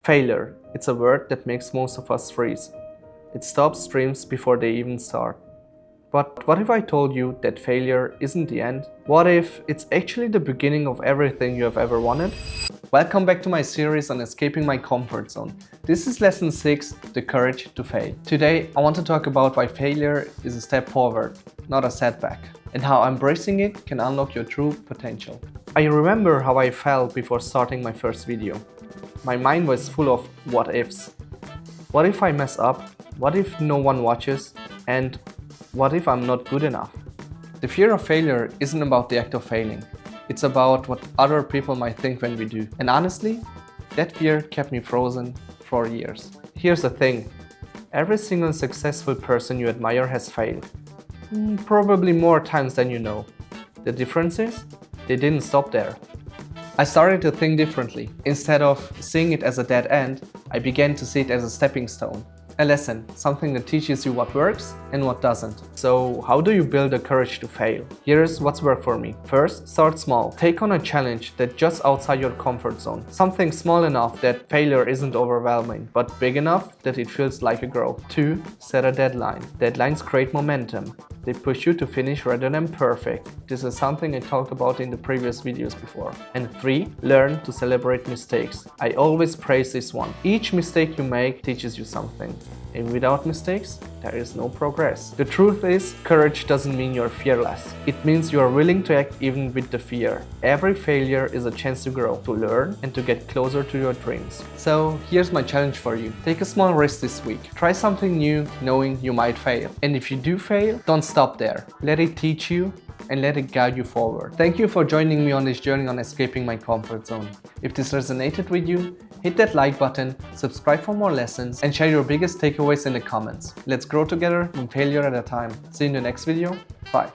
Failure. It's a word that makes most of us freeze. It stops dreams before they even start. But what if I told you that failure isn't the end? What if it's actually the beginning of everything you have ever wanted? Welcome back to my series on escaping my comfort zone. This is lesson 6, the courage to fail. Today I want to talk about why failure is a step forward, not a setback, and how embracing it can unlock your true potential. I remember how I felt before starting my first video. My mind was full of what ifs. What if I mess up? What if no one watches? And what if I'm not good enough? The fear of failure isn't about the act of failing. It's about what other people might think when we do. And honestly, that fear kept me frozen for years. Here's the thing. Every single successful person you admire has failed. Probably more times than you know. The difference is, they didn't stop there. I started to think differently. Instead of seeing it as a dead end, I began to see it as a stepping stone. A lesson, something that teaches you what works and what doesn't. So how do you build the courage to fail? Here's what's worked for me. First, start small. Take on a challenge that's just outside your comfort zone. Something small enough that failure isn't overwhelming, but big enough that it feels like a growth. 2, set a deadline. Deadlines create momentum. They push you to finish rather than perfect. This is something I talked about in the previous videos before. And 3, learn to celebrate mistakes. I always praise this one. Each mistake you make teaches you something. And without mistakes, there is no progress. The truth is, courage doesn't mean you're fearless. It means you are willing to act even with the fear. Every failure is a chance to grow, to learn, and to get closer to your dreams. So here's my challenge for you. Take a small risk this week. Try something new, knowing you might fail. And if you do fail, don't stop there. Let it teach you and let it guide you forward. Thank you for joining me on this journey on escaping my comfort zone. If this resonated with you, hit that like button, subscribe for more lessons, and share your biggest takeaways in the comments. Let's grow together, one failure at a time. See you in the next video. Bye.